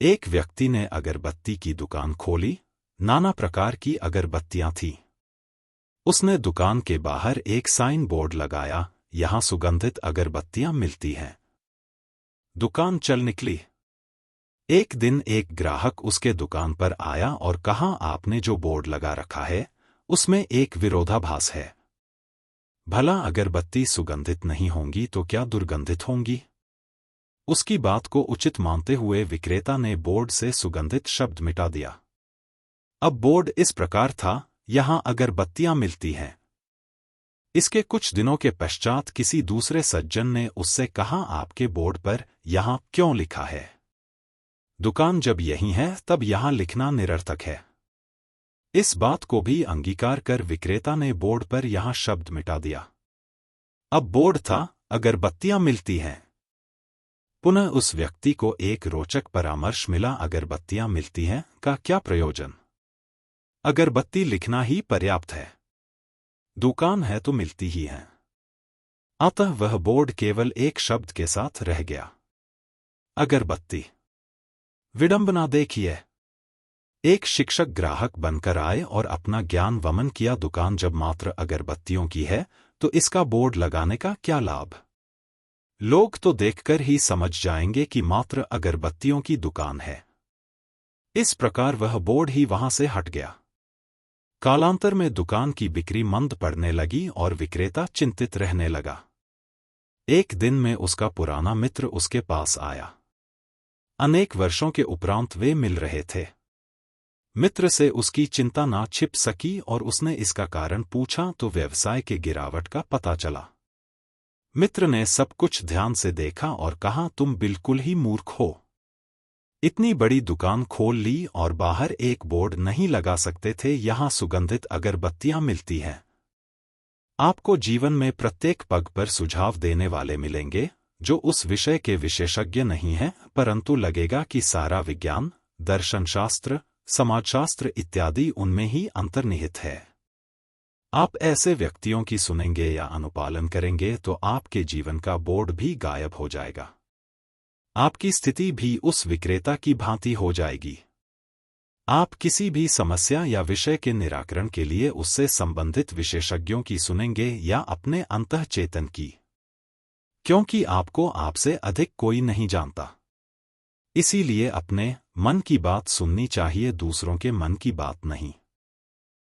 एक व्यक्ति ने अगरबत्ती की दुकान खोली। नाना प्रकार की अगरबत्तियां थीं। उसने दुकान के बाहर एक साइन बोर्ड लगाया, यहाँ सुगंधित अगरबत्तियां मिलती हैं। दुकान चल निकली। एक दिन एक ग्राहक उसके दुकान पर आया और कहा, आपने जो बोर्ड लगा रखा है उसमें एक विरोधाभास है। भला अगरबत्ती सुगंधित नहीं होंगी तो क्या दुर्गंधित होंगी? उसकी बात को उचित मानते हुए विक्रेता ने बोर्ड से सुगंधित शब्द मिटा दिया। अब बोर्ड इस प्रकार था, यहाँ अगरबत्तियां मिलती हैं। इसके कुछ दिनों के पश्चात किसी दूसरे सज्जन ने उससे कहा, आपके बोर्ड पर यहाँ क्यों लिखा है? दुकान जब यहीं है तब यहाँ लिखना निरर्थक है। इस बात को भी अंगीकार कर विक्रेता ने बोर्ड पर यहाँ शब्द मिटा दिया। अब बोर्ड था, अगरबत्तियां मिलती हैं। पुनः उस व्यक्ति को एक रोचक परामर्श मिला, अगरबत्तियां मिलती हैं का क्या प्रयोजन? अगरबत्ती लिखना ही पर्याप्त है। दुकान है तो मिलती ही है। अतः वह बोर्ड केवल एक शब्द के साथ रह गया, अगरबत्ती। विडंबना देखिए। एक शिक्षक ग्राहक बनकर आए और अपना ज्ञान वमन किया, दुकान जब मात्र अगरबत्तियों की है तो इसका बोर्ड लगाने का क्या लाभ? लोग तो देखकर ही समझ जाएंगे कि मात्र अगरबत्तियों की दुकान है। इस प्रकार वह बोर्ड ही वहां से हट गया। कालांतर में दुकान की बिक्री मंद पड़ने लगी और विक्रेता चिंतित रहने लगा। एक दिन में उसका पुराना मित्र उसके पास आया। अनेक वर्षों के उपरांत वे मिल रहे थे। मित्र से उसकी चिंता ना छिप सकी और उसने इसका कारण पूछा तो व्यवसाय के गिरावट का पता चला। मित्र ने सब कुछ ध्यान से देखा और कहा, तुम बिल्कुल ही मूर्ख हो। इतनी बड़ी दुकान खोल ली और बाहर एक बोर्ड नहीं लगा सकते थे, यहाँ सुगंधित अगरबत्तियां मिलती हैं। आपको जीवन में प्रत्येक पग पर सुझाव देने वाले मिलेंगे जो उस विषय के विशेषज्ञ नहीं हैं, परंतु लगेगा कि सारा विज्ञान, दर्शनशास्त्र, समाजशास्त्र इत्यादि उनमें ही अंतर्निहित है। आप ऐसे व्यक्तियों की सुनेंगे या अनुपालन करेंगे तो आपके जीवन का बोर्ड भी गायब हो जाएगा। आपकी स्थिति भी उस विक्रेता की भांति हो जाएगी। आप किसी भी समस्या या विषय के निराकरण के लिए उससे संबंधित विशेषज्ञों की सुनेंगे या अपने अंतःचेतन की, क्योंकि आपको आपसे अधिक कोई नहीं जानता। इसीलिए अपने मन की बात सुननी चाहिए, दूसरों के मन की बात नहीं।